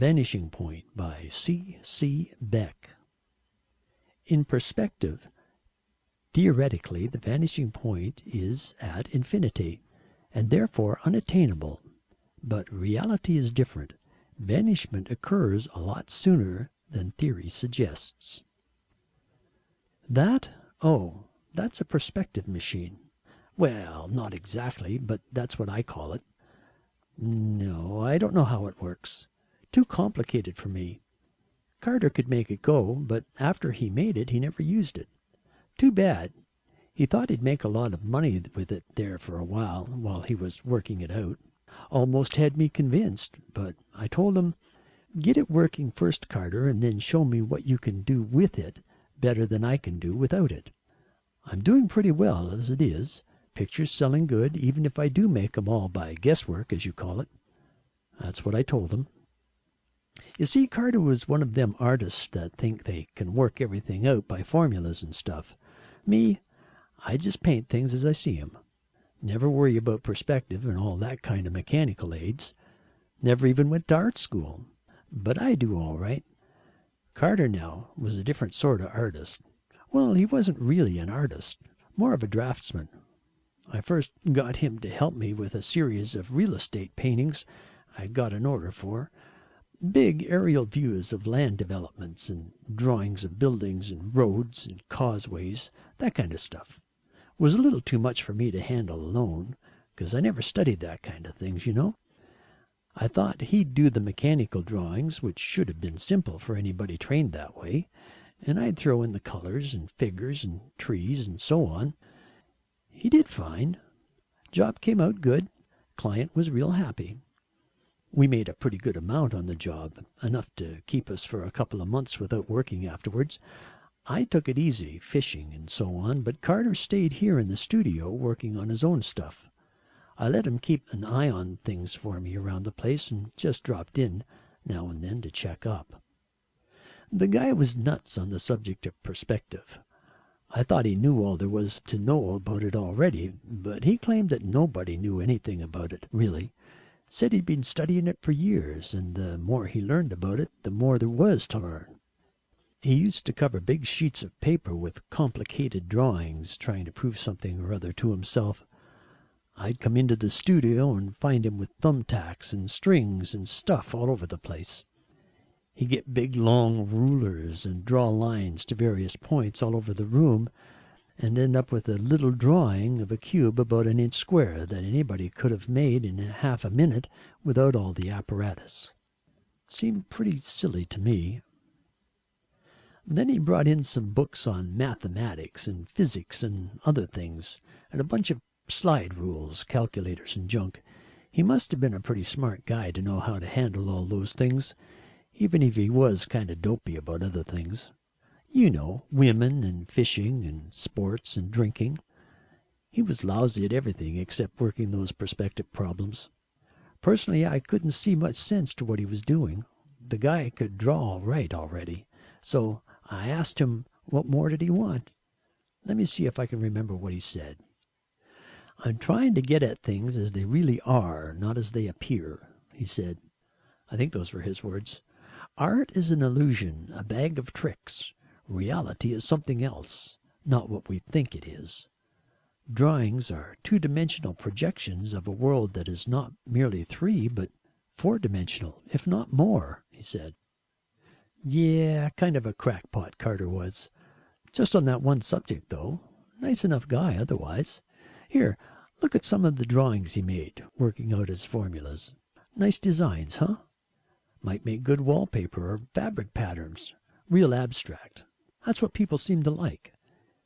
Vanishing Point by C. Beck. In perspective, theoretically, the vanishing point is at infinity, and therefore unattainable. But reality is different. Vanishment occurs a lot sooner than theory suggests. That? Oh, that's a perspective machine. Well, not exactly, but that's what I call it. No, I don't know how it works. Too complicated for me. Carter could make it go, but after he made it, he never used it. Too bad. He thought he'd make a lot of money with it there for a while he was working it out. Almost had me convinced, but I told him, "Get it working first, Carter, and then show me what you can do with it better than I can do without it. I'm doing pretty well as it is. Pictures selling good, even if I do make 'em all by guesswork, as you call it." That's what I told him. You see, Carter was one of them artists that think they can work everything out by formulas and stuff. Me, I just paint things as I see 'em. Never worry about perspective and all that kind of mechanical aids. Never even went to art school. But I do all right. Carter, now, was a different sort of artist. Well, he wasn't really an artist, more of a draftsman. I first got him to help me with a series of real estate paintings I got an order for. Big aerial views of land developments and drawings of buildings and roads and causeways, that kind of stuff. Was a little too much for me to handle alone, 'cause I never studied that kind of things, you know. I thought he'd do the mechanical drawings, which should have been simple for anybody trained that way, and I'd throw in the colors and figures and trees and so on. He did fine. Job came out good. Client was real happy. We made a pretty good amount on the job, enough to keep us for a couple of months without working afterwards. I took it easy, fishing and so on, but Carter stayed here in the studio working on his own stuff. I let him keep an eye on things for me around the place and just dropped in now and then to check up. The guy was nuts on the subject of perspective. I thought he knew all there was to know about it already, but he claimed that nobody knew anything about it, really. Said he'd been studying it for years, and the more he learned about it, the more there was to learn. He used to cover big sheets of paper with complicated drawings, trying to prove something or other to himself. I'd come into the studio and find him with thumbtacks and strings and stuff all over the place. He'd get big long rulers and draw lines to various points all over the room, and end up with a little drawing of a cube about an inch square that anybody could have made in half a minute without all the apparatus. Seemed pretty silly to me. Then he brought in some books on mathematics and physics and other things, and a bunch of slide rules, calculators and junk. He must have been a pretty smart guy to know how to handle all those things, even if he was kind of dopey about other things. You know, women and fishing and sports and drinking. He was lousy at everything except working those perspective problems. Personally, I couldn't see much sense to what he was doing. The guy could draw all right already, so I asked him what more did he want. Let me see if I can remember what he said. "I'm trying to get at things as they really are, not as they appear," he said. I think those were his words. "Art is an illusion, a bag of tricks. Reality is something else, not what we think it is. Drawings are two-dimensional projections of a world that is not merely three, but four-dimensional, if not more," he said. Yeah, kind of a crackpot, Carter was. Just on that one subject, though. Nice enough guy otherwise. Here, look at some of the drawings he made, working out his formulas. Nice designs, huh? Might make good wallpaper or fabric patterns. Real abstract. That's what people seem to like.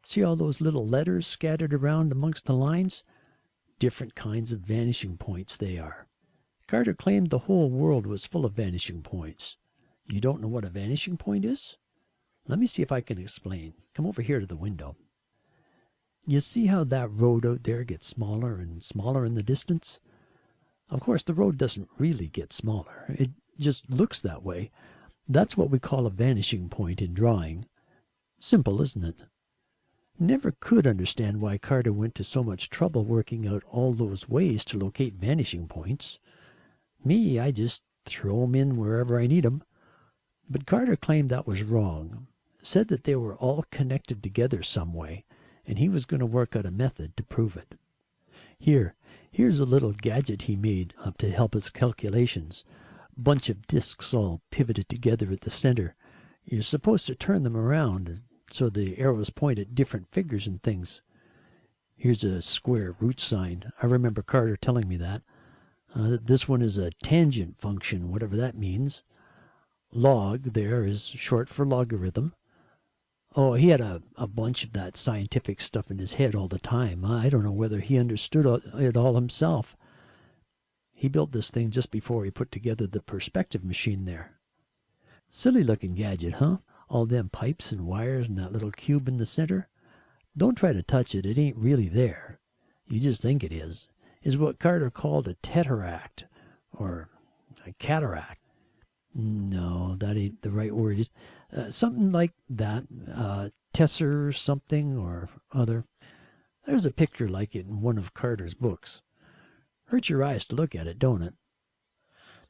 See all those little letters scattered around amongst the lines? Different kinds of vanishing points they are. Carter claimed the whole world was full of vanishing points. You don't know what a vanishing point is? Let me see if I can explain. Come over here to the window. You see how that road out there gets smaller and smaller in the distance? Of course, the road doesn't really get smaller. It just looks that way. That's what we call a vanishing point in drawing. Simple, isn't it? Never could understand why Carter went to so much trouble working out all those ways to locate vanishing points. Me, I just throw 'em in wherever I need 'em. But Carter claimed that was wrong. Said that they were all connected together some way, and he was going to work out a method to prove it. Here's a little gadget he made up to help his calculations. Bunch of discs all pivoted together at the center. You're supposed to turn them around so the arrows point at different figures and things. Here's a square root sign. I remember Carter telling me that. This one is a tangent function, whatever that means. Log there is short for logarithm. Oh, he had a bunch of that scientific stuff in his head all the time. I don't know whether he understood it all himself. He built this thing just before he put together the perspective machine there. Silly looking gadget, huh? All them pipes and wires and that little cube in the center. Don't try to touch it. It ain't really there. You just think it is. Is what Carter called a teteract or a cataract. No, that ain't the right word. Something like that. Tesser something or other. There's a picture like it in one of Carter's books. Hurts your eyes to look at it, don't it?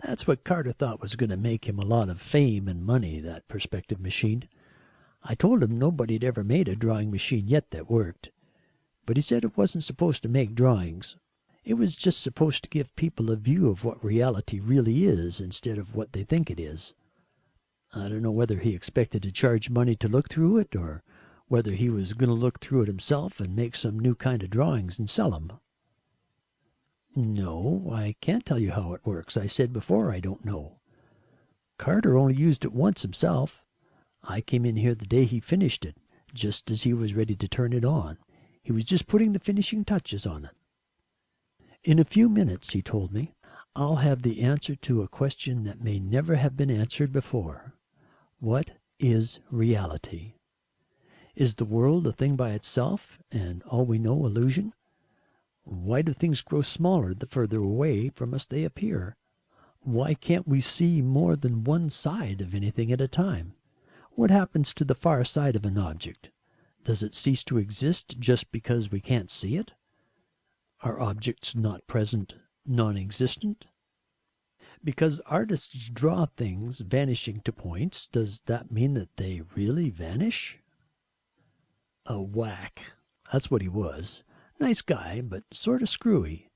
That's what Carter thought was going to make him a lot of fame and money, that perspective machine. I told him nobody had ever made a drawing machine yet that worked. But he said it wasn't supposed to make drawings. It was just supposed to give people a view of what reality really is instead of what they think it is. I don't know whether he expected to charge money to look through it, or whether he was going to look through it himself and make some new kind of drawings and sell 'em. No, I can't tell you how it works. I said before I don't know. Carter only used it once himself. I came in here the day he finished it, just as he was ready to turn it on. He was just putting the finishing touches on it. In a few minutes, he told me, I'll have the answer to a question that may never have been answered before. What is reality? Is the world a thing by itself, and all we know illusion? Why do things grow smaller the further away from us they appear? Why can't we see more than one side of anything at a time? What happens to the far side of an object? Does it cease to exist just because we can't see it? Are objects not present non-existent? Because artists draw things vanishing to points, does that mean that they really vanish? A whack. That's what he was. Nice guy, but sort of screwy.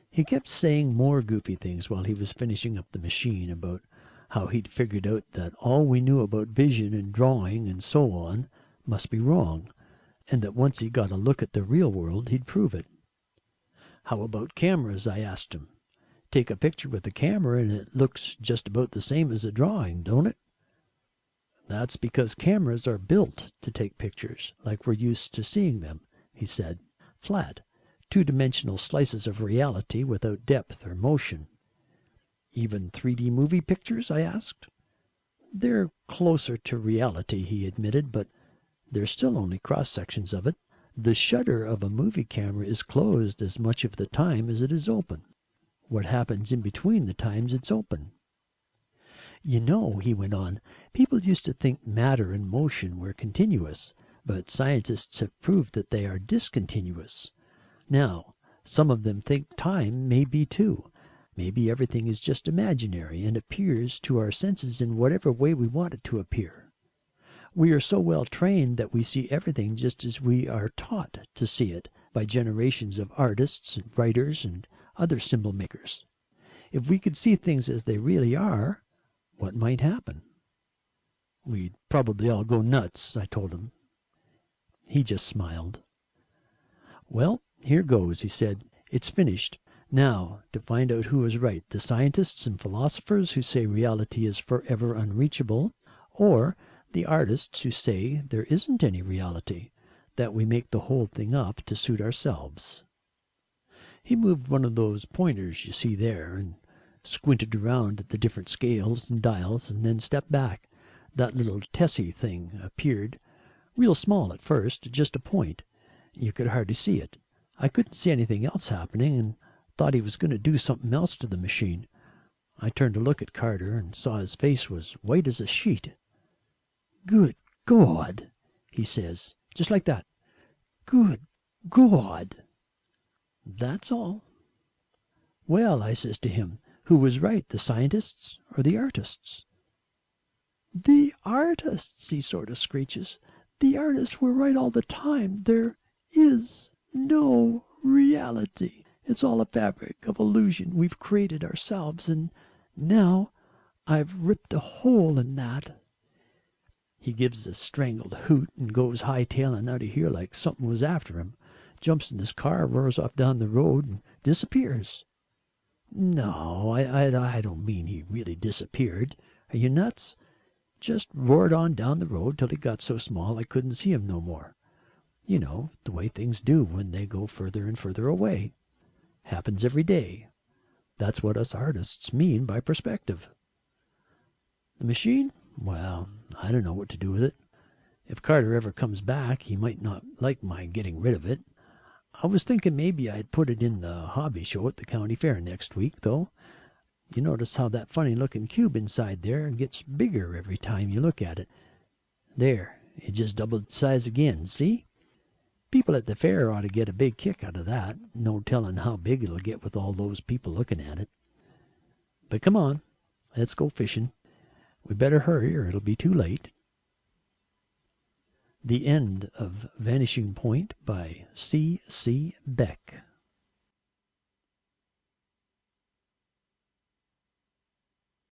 He kept saying more goofy things while he was finishing up the machine about how he'd figured out that all we knew about vision and drawing and so on must be wrong, and that once he got a look at the real world he'd prove it. How about cameras, I asked him. Take a picture with a camera and it looks just about the same as a drawing, don't it? That's because cameras are built to take pictures like we're used to seeing them, he said. Flat, two-dimensional slices of reality without depth or motion. Even 3D movie pictures, I asked. They're closer to reality, he admitted, but they're still only cross-sections of it. The shutter of a movie camera is closed as much of the time as it is open. What happens in between the times it's open? You know, he went on, people used to think matter and motion were continuous, but scientists have proved that they are discontinuous. Now, some of them think time may be too. Maybe everything is just imaginary and appears to our senses in whatever way we want it to appear. We are so well trained that we see everything just as we are taught to see it by generations of artists and writers and other symbol makers. If we could see things as they really are, what might happen? We'd probably all go nuts, I told him. He just smiled. Well, here goes, he said. It's finished. Now, to find out who is right, the scientists and philosophers who say reality is forever unreachable, or the artists who say there isn't any reality, that we make the whole thing up to suit ourselves. He moved one of those pointers you see there, and squinted around at the different scales and dials, and then stepped back. That little Tessie thing appeared, real small at first, just a point. You could hardly see it. I couldn't see anything else happening, and thought he was going to do something else to the machine. I turned to look at Carter, and saw his face was white as a sheet. "Good God," he says, just like that. "Good God." That's all. "Well," I says to him, Who was right, the scientists or the artists? The artists, he sort of screeches. The artists were right all the time. There is no reality. It's all a fabric of illusion we've created ourselves, and now I've ripped a hole in that. He gives a strangled hoot and goes hightailing out of here like something was after him, jumps in his car, roars off down the road, and disappears. No, I don't mean he really disappeared. Are you nuts? Just roared on down the road till he got so small I couldn't see him no more. You know, the way things do when they go further and further away. Happens every day. That's what us artists mean by perspective. The machine? Well, I don't know what to do with it. If Carter ever comes back, he might not like my getting rid of it. I was thinking maybe I'd put it in the hobby show at the county fair next week, though. You notice how that funny-looking cube inside there gets bigger every time you look at it. There, it just doubled its size again, see? People at the fair ought to get a big kick out of that. No telling how big it'll get with all those people looking at it. But come on, let's go fishing. We better hurry or it'll be too late. The End of Vanishing Point by C. Beck.